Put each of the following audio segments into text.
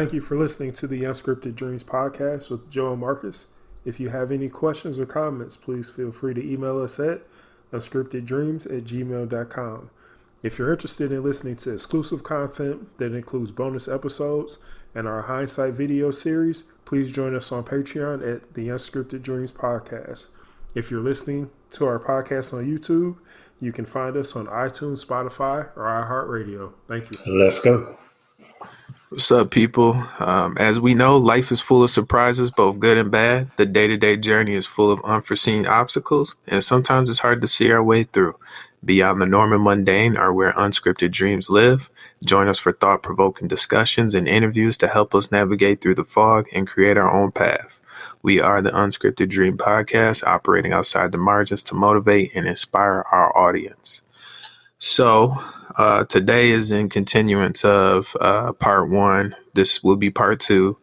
Thank you for listening to the Unscripted Dreams Podcast with Joe and Marcus. If you have any questions or comments, please feel free to email us at unscripteddreams@gmail.com. If you're interested in listening to exclusive content that includes bonus episodes and our hindsight video series, please join us on Patreon at the Unscripted Dreams Podcast. If you're listening to our podcast on YouTube, you can find us on iTunes, Spotify, or iHeartRadio. Thank you. Let's go. What's up, people? As we know, life is full of surprises, both good and bad. The day-to-day journey is full of unforeseen obstacles, and sometimes it's hard to see our way through. Beyond the norm and mundane are where unscripted dreams live. Join us for thought-provoking discussions and interviews to help us navigate through the fog and create our own path. We are the Unscripted Dream Podcast, operating outside the margins to motivate and inspire our audience. So, today is in continuance of part one. This will be part two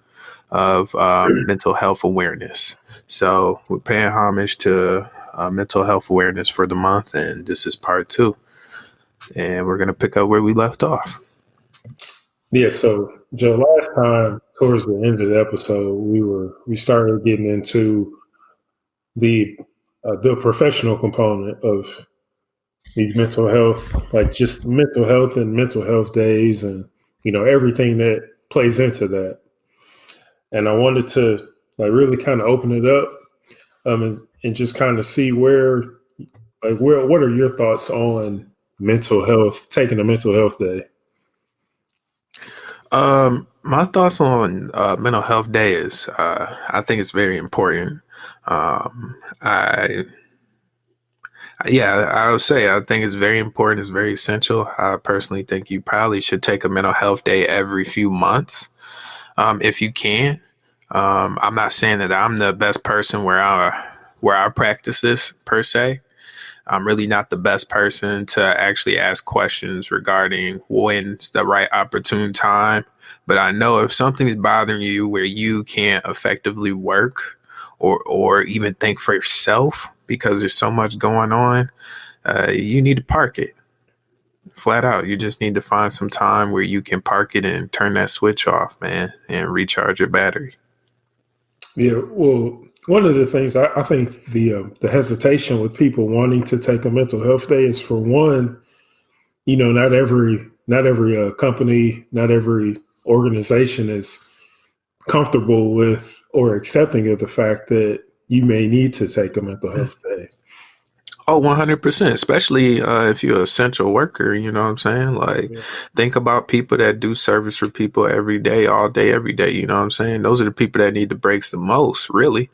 of mental health awareness. So we're paying homage to mental health awareness for the month, and this is part two. And we're going to pick up where we left off. Yeah, so Joe, last time towards the end of the episode, we started getting into the professional component of these mental health, like just mental health and mental health days, and everything that plays into that. And I wanted to really kind of open it up, and just kind of see what are your thoughts on mental health, taking a mental health day? My thoughts on mental health day is I think it's very important. I would say I think it's very important. It's very essential. I personally think you probably should take a mental health day every few months, if you can. I'm not saying that I'm the best person where I practice this per se. I'm really not the best person to actually ask questions regarding when's the right opportune time. But I know if something's bothering you where you can't effectively work or even think for yourself, because there's so much going on, you need to park it. Flat out. You just need to find some time where you can park it and turn that switch off, man, and recharge your battery. Yeah, well, one of the things I think the hesitation with people wanting to take a mental health day is, for one, not every company, not every organization is comfortable with or accepting of the fact that you may need to take a mental health day. Oh, 100%, especially if you're an essential worker, you know what I'm saying? Like, think about people that do service for people every day, all day, every day, you know what I'm saying? Those are the people that need the breaks the most, really.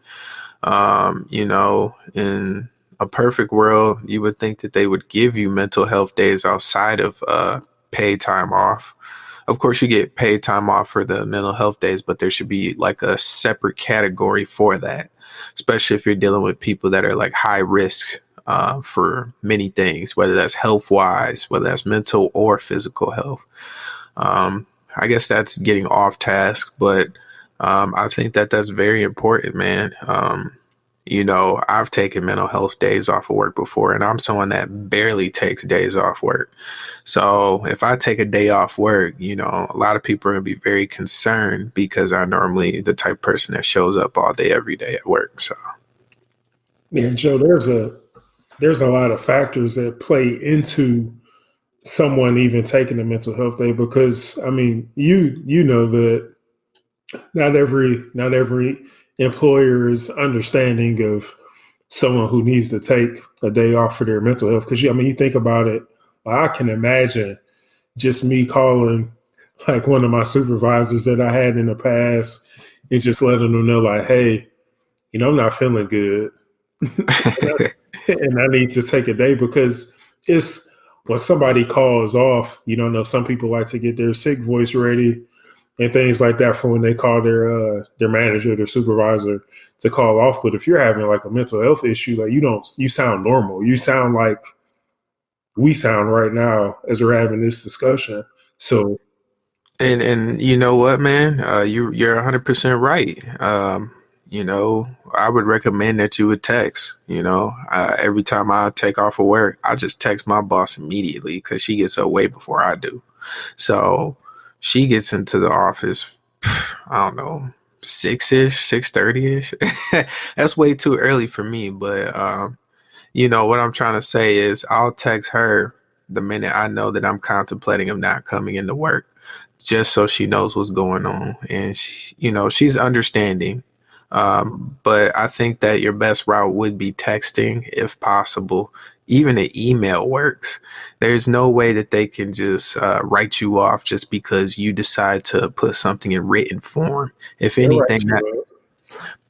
In a perfect world, you would think that they would give you mental health days outside of paid time off. Of course, you get paid time off for the mental health days, but there should be like a separate category for that, especially if you're dealing with people that are like high risk for many things, whether that's health wise, whether that's mental or physical health. I guess that's getting off task, but I think that that's very important, man. I've taken mental health days off of work before, and I'm someone that barely takes days off work. So if I take a day off work, a lot of people are going to be very concerned because I'm normally the type of person that shows up all day, every day at work. So, yeah, Joe, there's a lot of factors that play into someone even taking a mental health day, because you know that not every employer is understanding of someone who needs to take a day off for their mental health. Because you think about it, I can imagine just me calling like one of my supervisors that I had in the past and just letting them know, like, hey, I'm not feeling good and I need to take a day, because it's when somebody calls off, some people like to get their sick voice ready and things like that for when they call their manager, their supervisor to call off. But if you're having like a mental health issue, like you sound normal. You sound like we sound right now as we're having this discussion. So, and you know what, man, you're 100% right. I would recommend that you would text. Every time I take off of work, I just text my boss immediately because she gets up way before I do. So she gets into the office I don't know, 6-ish, 6:30-ish. That's way too early for me, but what I'm trying to say is I'll text her the minute I know that I'm contemplating of not coming into work, just so she knows what's going on. And she's understanding. But I think that your best route would be texting if possible. Even an email works. There's no way that they can just write you off just because you decide to put something in written form. If They'll anything, write that you up.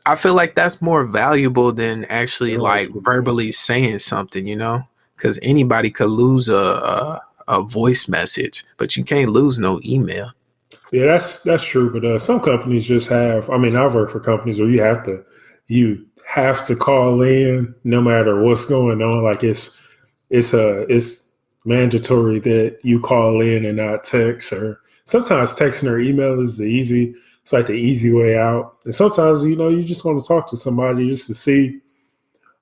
I feel like that's more valuable than actually They'll write like you up. verbally saying something, because anybody could lose a voice message, but you can't lose no email. Yeah, that's true. But some companies just have. I mean, I've worked for companies where you have to call in no matter what's going on. Like it's mandatory that you call in and not text. Or sometimes texting or email is the easy. It's like the easy way out. And sometimes you just want to talk to somebody just to see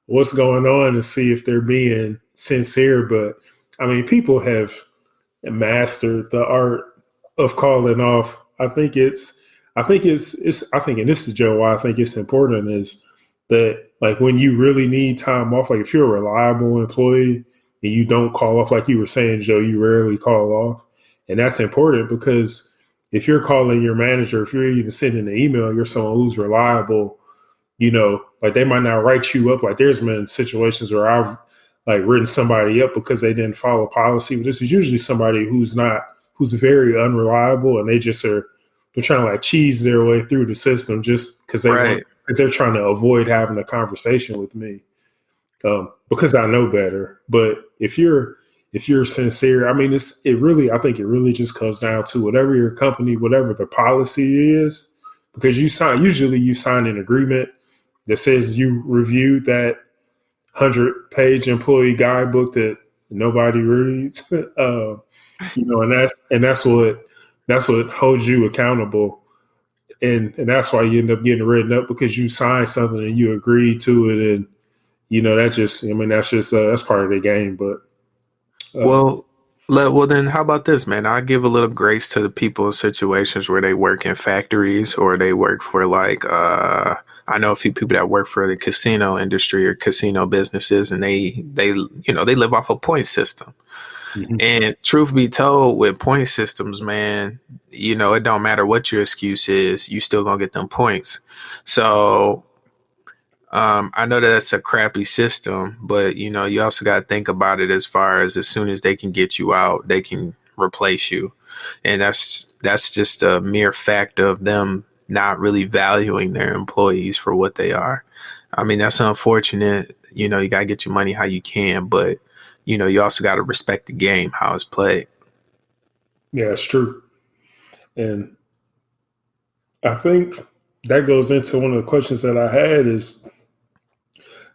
what's going on and see if they're being sincere. But I mean, people have mastered the art of calling off. I think, and this is Joe, why I think it's important is that like when you really need time off, like if you're a reliable employee and you don't call off, like you were saying, Joe, you rarely call off. And that's important because if you're calling your manager, if you're even sending an email, you're someone who's reliable, like they might not write you up. Like there's been situations where I've like written somebody up because they didn't follow policy. But this is usually somebody who's very unreliable, and they're trying to like cheese their way through the system just Right. because they're trying to avoid having a conversation with me, because I know better. But if you're sincere, I mean, I think it really just comes down to whatever your company, whatever the policy is, because usually you sign an agreement that says you reviewed that 100-page employee guidebook that nobody reads. And that's what holds you accountable, and that's why you end up getting written up because you signed something and you agreed to it, and that's part of the game. But uh, Well, well then, how about this, man? I give a little grace to the people in situations where they work in factories or they work for like I know a few people that work for the casino industry or casino businesses, and they live off a point system. mhm. And truth be told, with point systems, man, it don't matter what your excuse is, you still gonna get them points. So I know that that's a crappy system, but you also got to think about it as soon as they can get you out, they can replace you, and that's just a mere fact of them not really valuing their employees for what they are. I mean, that's unfortunate. You got to get your money how you can, but you also got to respect the game, how it's played. Yeah, it's true. And I think that goes into one of the questions that I had is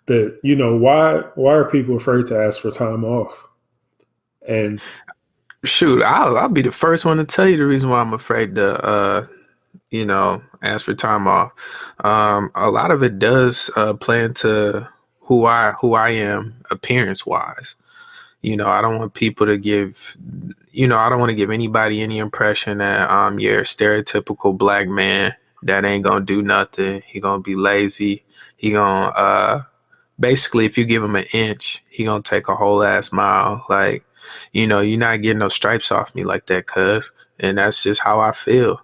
that, why are people afraid to ask for time off? And Shoot, I'll be the first one to tell you the reason why I'm afraid to ask for time off. A lot of it does play into who I am appearance wise. I don't want people to I don't want to give anybody any impression that I'm your stereotypical black man that ain't gonna do nothing. He gonna be lazy. He gonna basically, if you give him an inch, he gonna take a whole ass mile. Like, you're not getting no stripes off me like that, cuz. And that's just how I feel.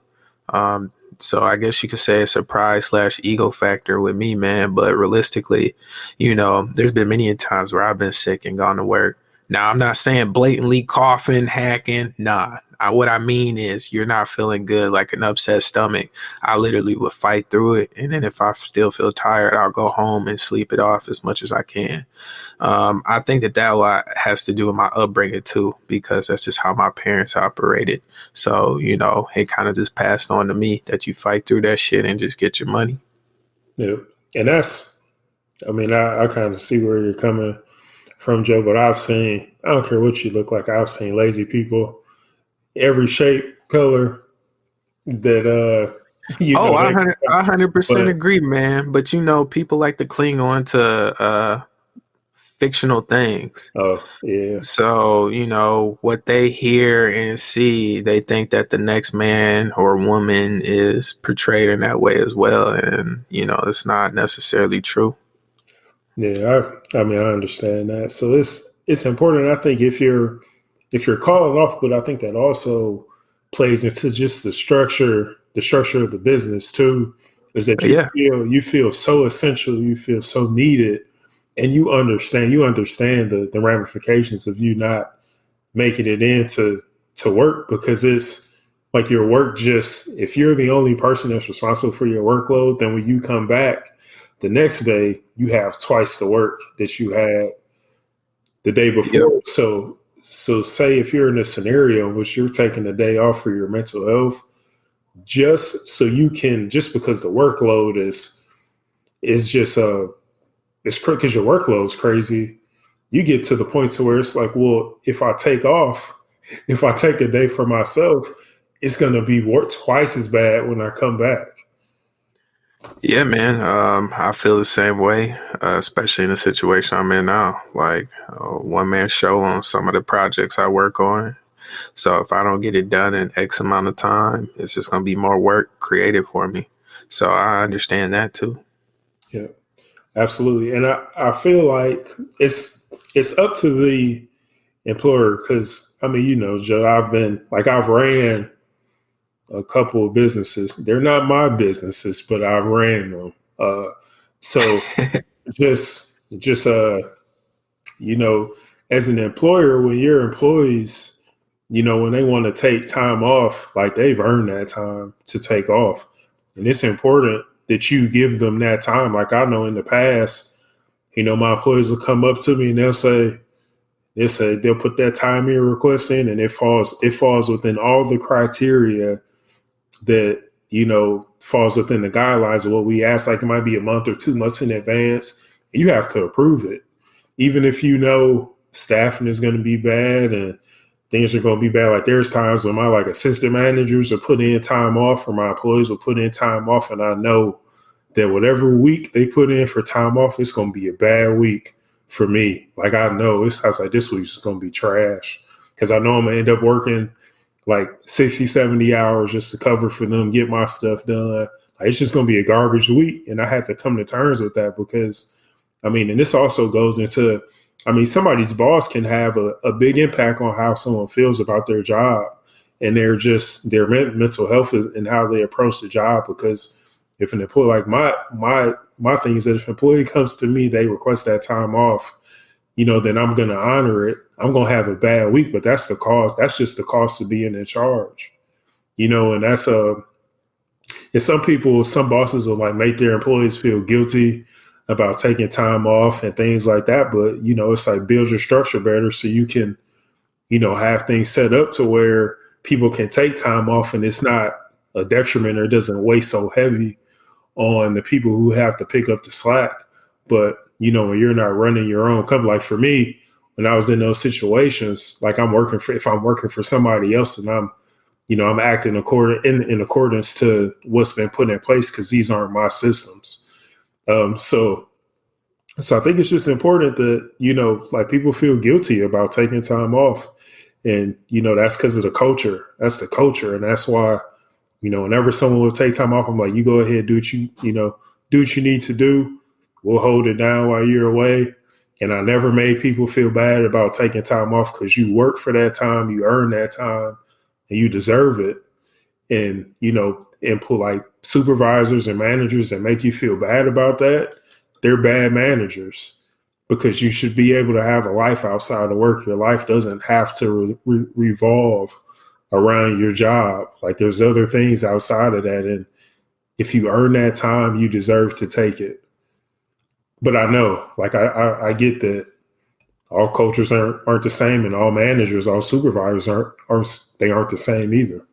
So I guess you could say it's a pride/ego factor with me, man. But realistically, there's been many times where I've been sick and gone to work. Now, I'm not saying blatantly coughing, hacking. Nah, what I mean is you're not feeling good, like an upset stomach. I literally would fight through it. And then if I still feel tired, I'll go home and sleep it off as much as I can. I think that a lot has to do with my upbringing too, because that's just how my parents operated. So, it kind of just passed on to me that you fight through that shit and just get your money. yeah, and I mean, I kind of see where you're coming from, Joe, but I don't care what you look like, I've seen lazy people, every shape, color that, Oh, I they, 100% but agree, man. But people like to cling on to fictional things. Oh, yeah. So, what they hear and see, they think that the next man or woman is portrayed in that way as well. And, it's not necessarily true. Yeah, I mean, I understand that. So it's important. I think if you're calling off, but I think that also plays into just the structure of the business too, is that But yeah, you feel so essential, you feel so needed, and you understand the ramifications of you not making it to work because it's like your work just if you're the only person that's responsible for your workload, then when you come back the next day, you have twice the work that you had the day yep, before. So say if you're in a scenario in which you're taking a day off for your mental health, just because the workload is just it's because your workload's crazy, you get to the point to where it's like, well, if I take a day for myself, it's gonna be twice as bad when I come back. yeah, man. I feel the same way, especially in the situation I'm in now. Like one man show on some of the projects I work on. So if I don't get it done in X amount of time, it's just going to be more work created for me. So I understand that too. Yeah, absolutely. And I feel like it's up to the employer because I mean, Joe, I've ran a couple of businesses. They're not my businesses, but I've ran them. So just you know, as an employer, when your employees, when they want to take time off, like they've earned that time to take off. And it's important that you give them that time. Like I know in the past, my employees will come up to me and they'll put that time in request in and it falls within all the criteria that, falls within the guidelines of what we ask. Like it might be a month or 2 months in advance. You have to approve it. Even if staffing is going to be bad and things are going to be bad. Like there's times when my assistant managers are putting in time off or my employees will put in time off. And I know that whatever week they put in for time off, it's going to be a bad week for me. Like I know I was like, this week's going to be trash because I know I'm going to end up working like 60, 70 hours just to cover for them, get my stuff done. Like, it's just going to be a garbage week. And I had to come to terms with that because, I mean, and this also goes into, I mean, somebody's boss can have a big impact on how someone feels about their job and their mental health and how they approach the job. Because if an employee, like my thing is that if an employee comes to me, they request that time off, then I'm going to honor it. I'm going to have a bad week, but that's the cost. That's just the cost of being in charge, and and some bosses will like make their employees feel guilty about taking time off and things like that. But, it's like build your structure better so you can, have things set up to where people can take time off and it's not a detriment or it doesn't weigh so heavy on the people who have to pick up the slack. But, when you're not running your own company, like for me, when I was in those situations, like if I'm working for somebody else and I'm acting in accordance to what's been put in place because these aren't my systems. So I think it's just important that, like people feel guilty about taking time off. And, that's because of the culture. That's the culture. And that's why, whenever someone will take time off, I'm like, you go ahead, do what you need to do. We'll hold it down while you're away. And I never made people feel bad about taking time off because you work for that time, you earn that time, and you deserve it. And, and put like supervisors and managers that make you feel bad about that, they're bad managers because you should be able to have a life outside of work. Your life doesn't have to revolve around your job. Like there's other things outside of that. And if you earn that time, you deserve to take it. But I know, like I get that all cultures aren't the same and all managers, all supervisors aren't the same either.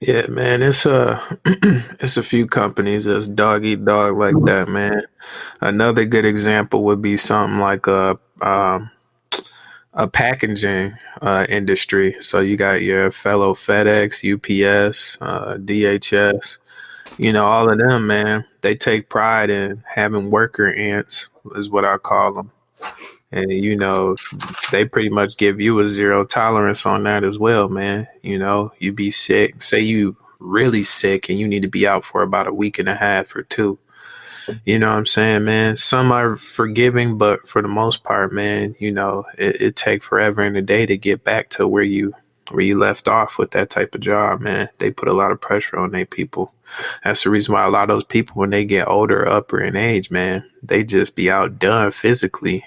Yeah, man, it's it's a few companies that's dog eat dog like that, man. Another good example would be something like a packaging industry. So you got your fellow FedEx, UPS, DHS. All of them, man, they take pride in having worker ants, is what I call them. And, they pretty much give you a zero tolerance on that as well, man. You be sick, say you really sick and you need to be out for about a week and a half or two. You know what I'm saying, man? Some are forgiving, but for the most part, man, it take forever and a day to get back to where you left off with that type of job, man. They put a lot of pressure on their people. That's the reason why a lot of those people, when they get older, upper in age, man, they just be outdone physically.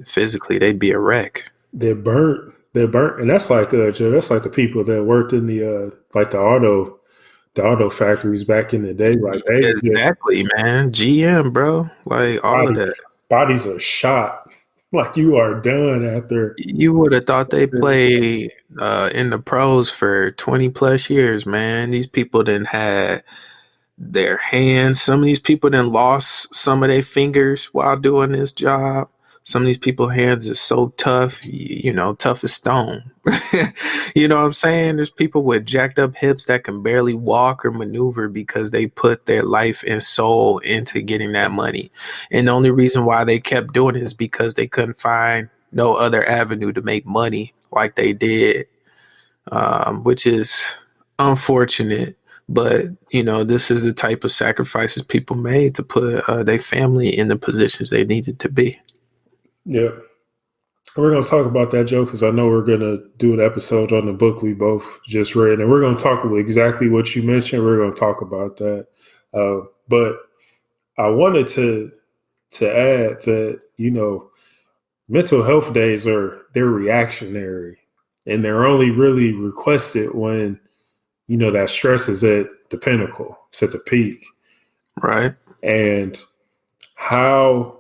Physically, they'd be a wreck. They're burnt. They're burnt, and that's like Joe. That's like the people that worked in the like the auto factories back in the day. Like they just Exactly, man. GM, bro. Like all of that. bodies are shot. Like you are done after. You would have thought they played in the pros for 20 plus years, man. These people didn't had their hands. Some of these people then lost some of their fingers while doing this job. Some of these people's hands is so tough, tough as stone. You know what I'm saying? There's people with jacked up hips that can barely walk or maneuver because they put their life and soul into getting that money. And the only reason why they kept doing it is because they couldn't find no other avenue to make money like they did, which is unfortunate. But, this is the type of sacrifices people made to put their family in the positions they needed to be. Yeah. We're going to talk about that, Joe, because I know we're going to do an episode on the book we both just read. And we're going to talk about exactly what you mentioned. We're going to talk about that. But I wanted to add that, mental health days they're reactionary. And they're only really requested when, that stress is at the pinnacle. It's at the peak. Right. And how...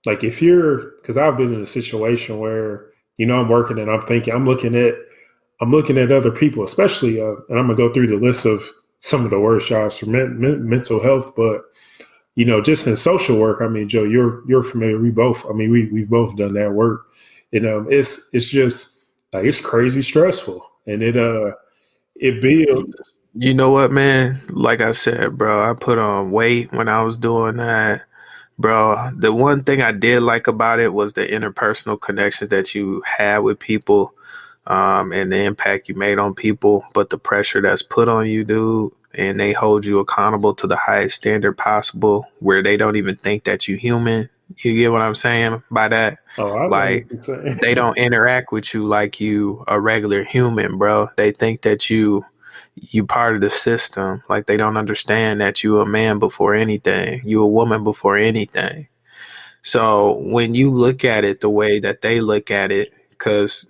Like if because I've been in a situation where, I'm working and I'm looking at other people, especially, and I'm gonna go through the list of some of the worst jobs for mental health, but, just in social work, I mean, Joe, you're familiar. We've both done that work. It's just like, it's crazy stressful, and it builds. You know what, man? Like I said, bro, I put on weight when I was doing that. Bro, the one thing I did like about it was the interpersonal connections that you had with people, and the impact you made on people. But the pressure that's put on you, dude, and they hold you accountable to the highest standard possible where they don't even think that you human. You get what I'm saying by that? Oh, I Like, they don't interact with you like you a regular human, bro. They think that you part of the system. Like, they don't understand that you a man before anything, you a woman before anything. So when you look at it the way that they look at it, because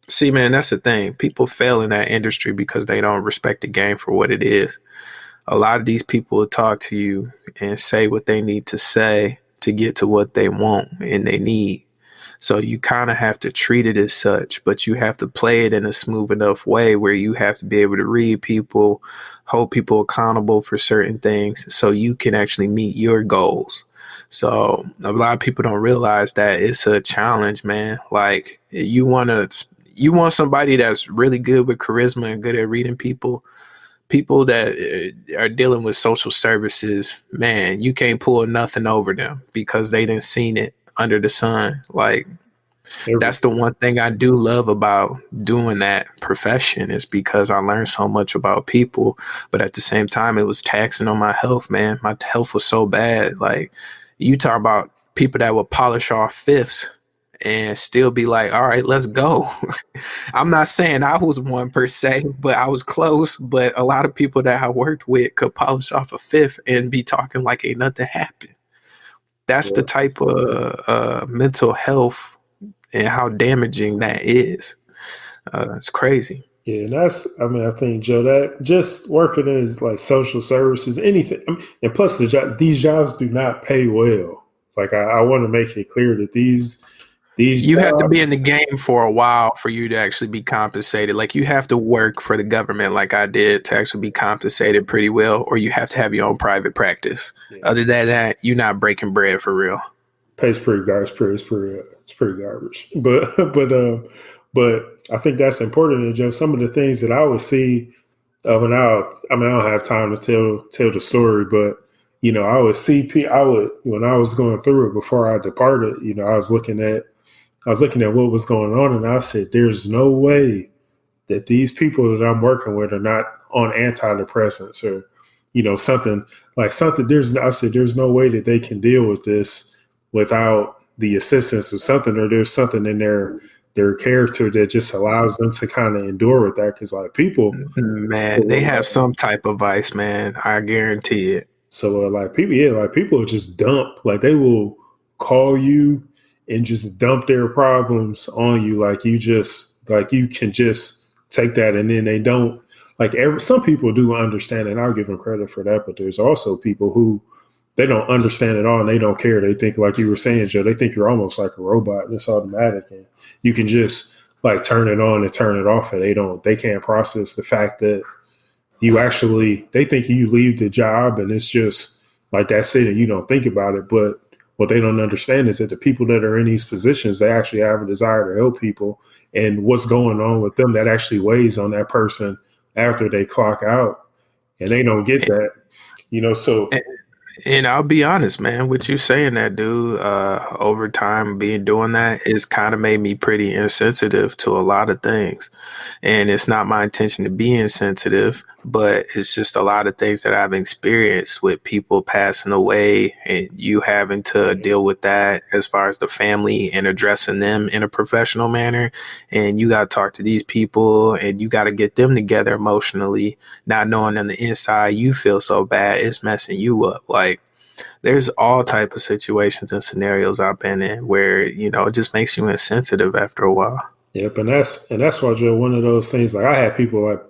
see, man, that's the thing, people fail in that industry because they don't respect the game for what it is. A lot of these people will talk to you and say what they need to say to get to what they want and they need. So you kind of have to treat it as such, but you have to play it in a smooth enough way where you have to be able to read people, hold people accountable for certain things so you can actually meet your goals. So a lot of people don't realize that it's a challenge, man. Like, you want somebody that's really good with charisma and good at reading people that are dealing with social services, man, you can't pull nothing over them because they didn't seen it under the sun. Like, that's the one thing I do love about doing that profession, is because I learned so much about people, but at the same time, it was taxing on my health, man. My health was so bad. Like, you talk about people that would polish off fifths and still be like, all right, let's go. I'm not saying I was one per se, but I was close. But a lot of people that I worked with could polish off a fifth and be talking like ain't nothing happened. That's the type of mental health and how damaging that is. It's crazy. Yeah, and I think, Joe, that just working as like social services, anything, and plus these jobs do not pay well. Like, I want to make it clear that these you jobs, have to be in the game for a while for you to actually be compensated. Like, you have to work for the government like I did to actually be compensated pretty well, or you have to have your own private practice. Yeah. Other than that, you're not breaking bread for real. Pays pretty garbage. It's pretty garbage. But I think that's important. And Joe, some of the things that I would see And I don't have time to tell the story, but I would see, when I was going through it before I departed. I was looking at what was going on, and I said, "There's no way that these people that I'm working with are not on antidepressants or, something like something." I said, "There's no way that they can deal with this without the assistance of something, or there's something in their character that just allows them to kind of endure with that." Because like people, Man, they have some type of vice, man. I guarantee it. so like people, yeah, like people will just dump, like they will call you and just dump their problems on you, like you can just take that, and then they don't some people do understand, and I'll give them credit for that, but there's also people who they don't understand at all and they don't care. They think, like you were saying, Joe, they think you're almost like a robot and it's automatic, and you can just like turn it on and turn it off, and they can't process the fact that they think you leave the job and it's just like that's it and you don't think about it. But what they don't understand is that the people that are in these positions, they actually have a desire to help people, and what's going on with them that actually weighs on that person after they clock out, and they don't get that, so. And I'll be honest, man, with you saying that, dude, over time doing that, it's kind of made me pretty insensitive to a lot of things. And it's not my intention to be insensitive, but it's just a lot of things that I've experienced with people passing away and you having to deal with that as far as the family and addressing them in a professional manner. And you got to talk to these people and you got to get them together emotionally, not knowing on the inside you feel so bad, it's messing you up. Like, there's all type of situations and scenarios I've been in where, it just makes you insensitive after a while. Yep, and that's why, Joe, one of those things, like I had people like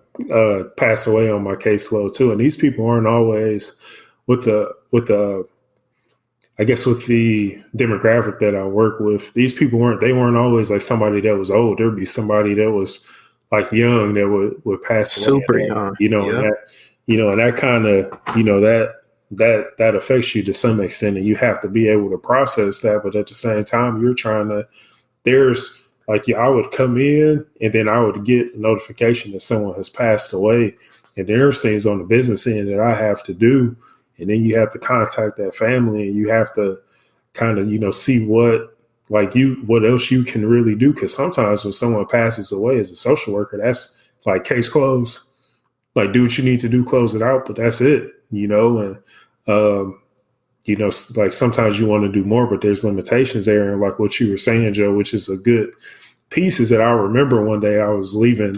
pass away on my caseload too, and these people aren't always with the I guess with the demographic that I work with. These people weren't always like somebody that was old. There'd be somebody that was like young that would pass away. Super young. And that and that kind of that affects you to some extent, and you have to be able to process that. But at the same time, there's like, I would come in and then I would get a notification that someone has passed away, and there's things on the business end that I have to do, and then you have to contact that family and you have to kind of see what else you can really do, because sometimes when someone passes away as a social worker, that's like case closed. Like, do what you need to do, close it out, but that's it, and like sometimes you want to do more, but there's limitations there. And like what you were saying, Joe, which is a good piece, is that I remember one day I was leaving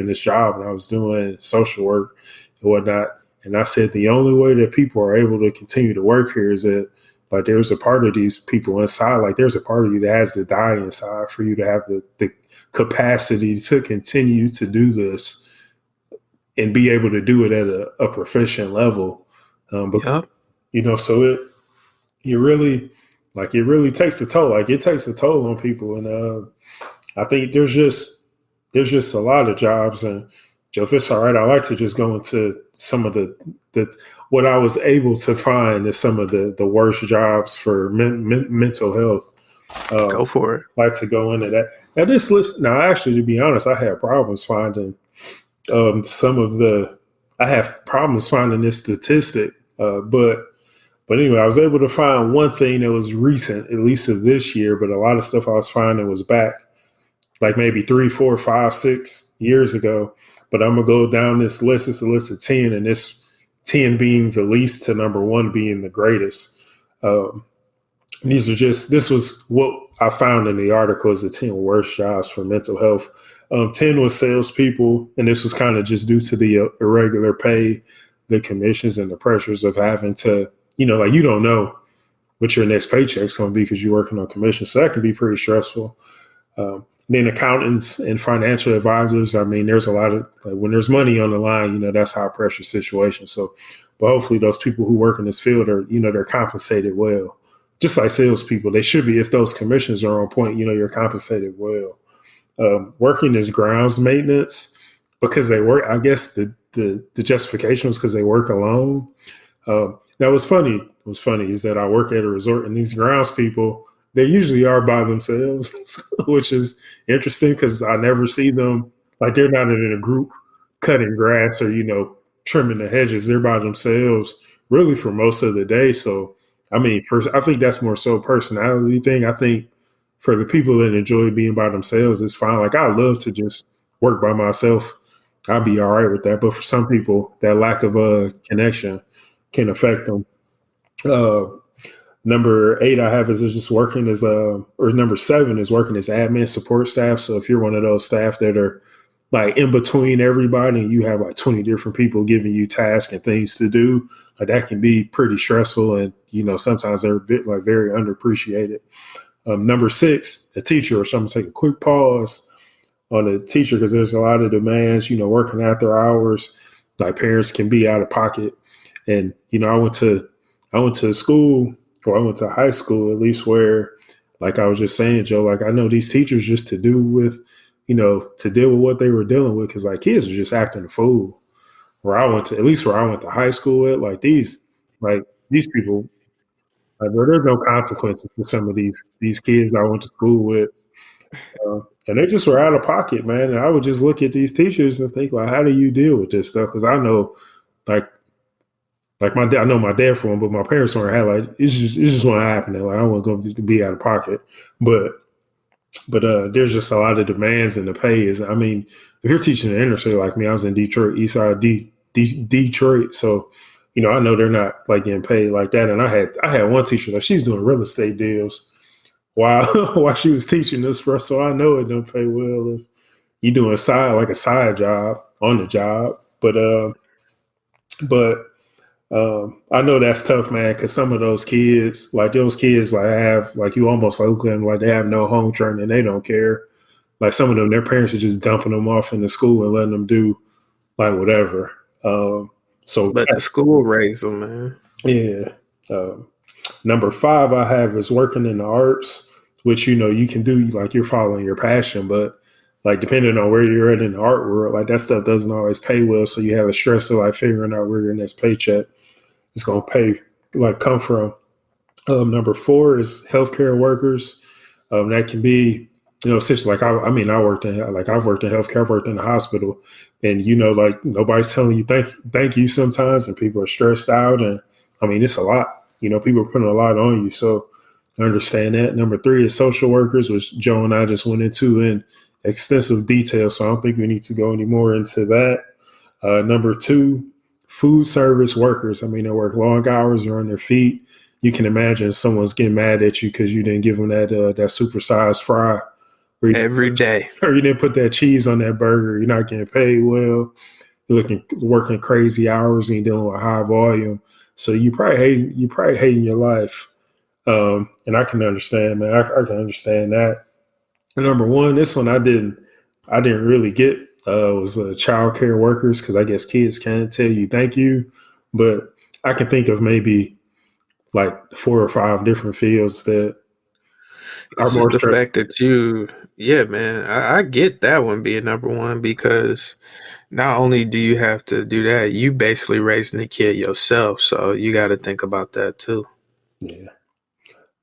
this job and I was doing social work and whatnot. And I said, the only way that people are able to continue to work here is that like there's a part of these people inside, like there's a part of you that has to die inside for you to have the capacity to continue to do this and be able to do it at a proficient level. So it really takes a toll. Like it takes a toll on people. And I think there's just a lot of jobs. And Joe, if it's all right, I like to just go into some of the what I was able to find is some of the worst jobs for mental health. Go for it. I'd like to go into that. Now this list, actually, to be honest, I had problems finding I have problems finding this statistic, but anyway, I was able to find one thing that was recent, at least of this year, but a lot of stuff I was finding was back like maybe 3, 4, 5, 6 years ago. But I'm gonna go down this list. It's a list of 10, and this 10 being the least to number 1 being the greatest. This was what I found in the article as the 10 worst jobs for mental health. 10 was salespeople, and this was kind of just due to the irregular pay, the commissions, and the pressures of having to, like you don't know what your next paycheck's going to be because you're working on commission. So that can be pretty stressful. Then accountants and financial advisors. I mean, there's a lot of, like, when there's money on the line, that's high pressure situation. So, but hopefully those people who work in this field are, they're compensated well. Just like salespeople, they should be. If those commissions are on point, you're compensated well. Working as grounds maintenance because they work. I guess the justification was because they work alone. Now what's funny is that I work at a resort, and these grounds people, they usually are by themselves, which is interesting because I never see them, like they're not in a group cutting grass or, trimming the hedges. They're by themselves really for most of the day. So, I mean, first, I think that's more so a personality thing. I think for the people that enjoy being by themselves, it's fine. Like, I love to just work by myself. I'll be all right with that. But for some people, that lack of connection can affect them. Uh, Number 8 I have is just working as or number 7 is working as admin support staff. So if you're one of those staff that are like in between everybody and you have like 20 different people giving you tasks and things to do, like that can be pretty stressful. And, sometimes they're a bit like very underappreciated. Number 6, a teacher, which I'm going to take a quick pause on a teacher because there's a lot of demands, working after hours, like parents can be out of pocket. And, I went to school, or I went to high school at least, where, like I was just saying, Joe, like I know these teachers just to deal with what they were dealing with, because like kids are just acting a fool. Where I went to high school at, like these people, like bro, there's no consequences for some of these kids I went to school with, and they just were out of pocket, man. And I would just look at these teachers and think, like, how do you deal with this stuff? Because I know, like my dad, I know my dad for him, but my parents weren't had like it's just what happened. Like I don't want to be out of pocket, but there's just a lot of demands, and the pay is. I mean, if you're teaching in the inner city like me, I was in Detroit, East Side Detroit, so I know they're not like getting paid like that. And I had one teacher like she's doing real estate deals while while she was teaching us, bro. So I know it don't pay well if you doing a side job on the job, but. I know that's tough, man, because some of those kids, like have, like you almost look at them like they have no home training. They don't care. Like some of them, their parents are just dumping them off in the school and letting them do like whatever. So let the school raise them, man. Yeah. Number 5 I have is working in the arts, which, you can do like you're following your passion, but like depending on where you're at in the art world, like that stuff doesn't always pay well. So you have a stress of like figuring out where your next paycheck is going to come from. Number 4 is healthcare workers. That can be, essentially like I've worked in healthcare, I've worked in the hospital, and like nobody's telling you thank you sometimes, and people are stressed out, and I mean it's a lot. People are putting a lot on you, so I understand that. Number 3 is social workers, which Joe and I just went into in extensive detail, so I don't think we need to go any more into that. Number 2, food service workers. I mean, they work long hours, they're on their feet. You can imagine someone's getting mad at you because you didn't give them that supersized fry every day, or you didn't put that cheese on that burger. You're not getting paid well. You're working crazy hours and you're dealing with high volume. So you probably hating your life. And I can understand, man. I can understand that. Number 1, this one I didn't really get. Was child care workers, because I guess kids can't tell you thank you, but I can think of maybe like 4 or 5 different fields that it's just the fact that man, I get that one being number 1, because not only do you have to do that, you basically raising the kid yourself, so you got to think about that too. Yeah,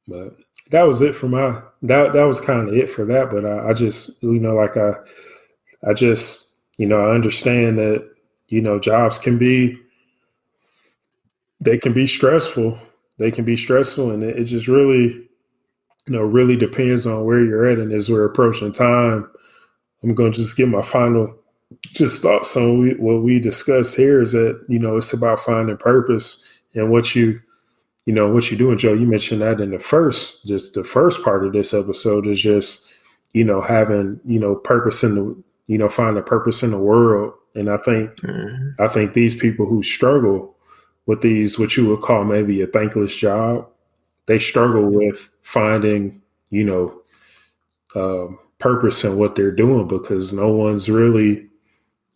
but that was it for that was kind of it for that. But I just I just, I understand that, jobs can be stressful. They can be stressful, and it just really, really depends on where you're at. And as we're approaching time, I'm going to just give my final thoughts on what we discussed here is that, it's about finding purpose and what you doing, Joe. You mentioned that in the first part of this episode is just, having, purpose in the, find a purpose in the world. And I think these people who struggle with these, what you would call maybe a thankless job, they struggle with finding, purpose in what they're doing, because no one's really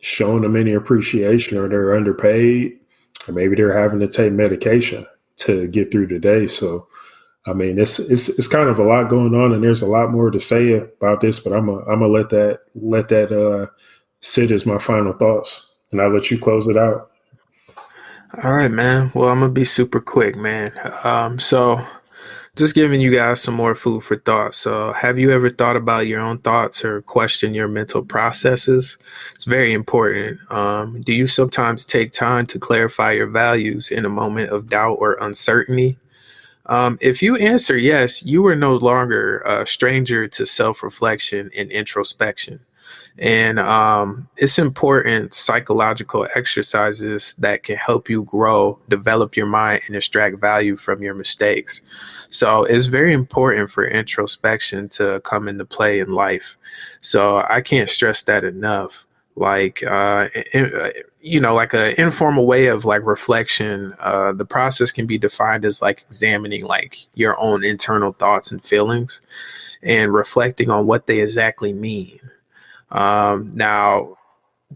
showing them any appreciation, or they're underpaid, or maybe they're having to take medication to get through the day. So, I mean, it's kind of a lot going on, and there's a lot more to say about this, but I'm gonna let that sit as my final thoughts, and I'll let you close it out. All right, man. Well, I'm gonna be super quick, man. So just giving you guys some more food for thought. So, have you ever thought about your own thoughts or questioned your mental processes? It's very important. Do you sometimes take time to clarify your values in a moment of doubt or uncertainty? If you answer yes, you are no longer a stranger to self reflection and introspection. And it's important psychological exercises that can help you grow, develop your mind, and extract value from your mistakes. So it's very important for introspection to come into play in life. So I can't stress that enough. Like, like an informal way of like reflection, the process can be defined as like examining like your own internal thoughts and feelings and reflecting on what they exactly mean. Now,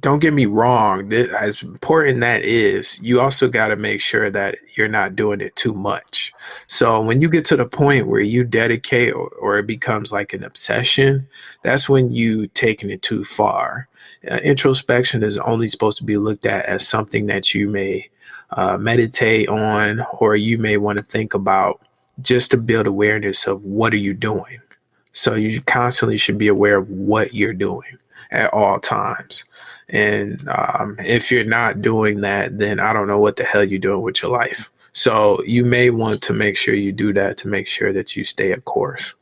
don't get me wrong, as important that is, you also got to make sure that you're not doing it too much. So when you get to the point where you dedicate or it becomes like an obsession, that's when you taking it too far. Introspection is only supposed to be looked at as something that you may meditate on, or you may want to think about just to build awareness of what are you doing. So you constantly should be aware of what you're doing at all times. And if you're not doing that, then I don't know what the hell you're doing with your life. So you may want to make sure you do that to make sure that you stay a course.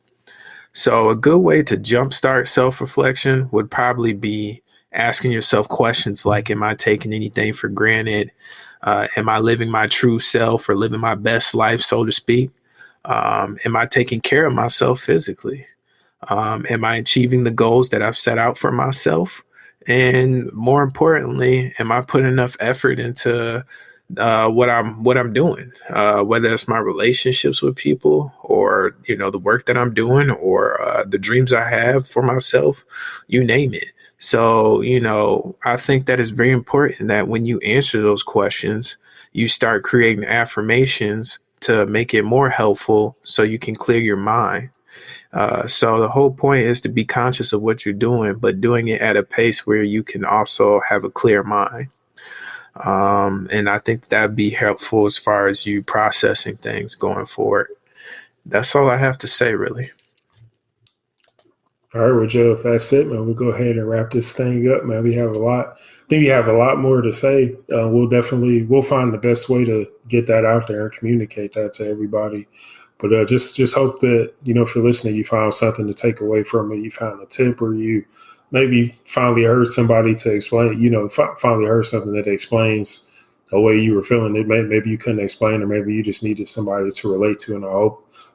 So a good way to jumpstart self-reflection would probably be asking yourself questions like, am I taking anything for granted? Am I living my true self or living my best life, so to speak? Am I taking care of myself physically? Am I achieving the goals that I've set out for myself? And more importantly, am I putting enough effort into what I'm doing? Whether it's my relationships with people, or the work that I'm doing, or the dreams I have for myself, you name it. So I think that is very important that when you answer those questions, you start creating affirmations to make it more helpful, so you can clear your mind. So the whole point is to be conscious of what you're doing, but doing it at a pace where you can also have a clear mind. And I think that'd be helpful as far as you processing things going forward. That's all I have to say, really. All right, well, Joe, if that's it, man, we'll go ahead and wrap this thing up, man. We have a lot. I think we have a lot more to say. We'll find the best way to get that out there and communicate that to everybody. But just hope that, if you're listening, you found something to take away from it. You found a tip, or you maybe finally heard somebody to explain, finally heard something that explains the way you were feeling. Maybe you couldn't explain, or maybe you just needed somebody to relate to. And I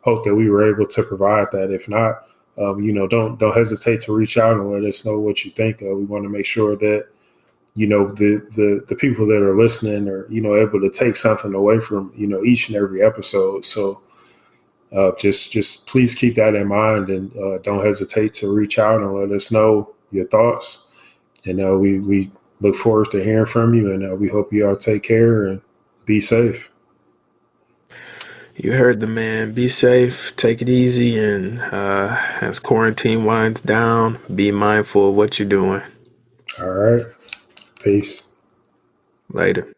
hope that we were able to provide that. If not, don't hesitate to reach out and let us know what you think. We want to make sure that, the people that are listening are, able to take something away from, each and every episode. So just please keep that in mind, and don't hesitate to reach out and let us know your thoughts. And we look forward to hearing from you, and we hope you all take care and be safe. You heard the man. Be safe, take it easy, and as quarantine winds down, be mindful of what you're doing. All right. Peace. Later.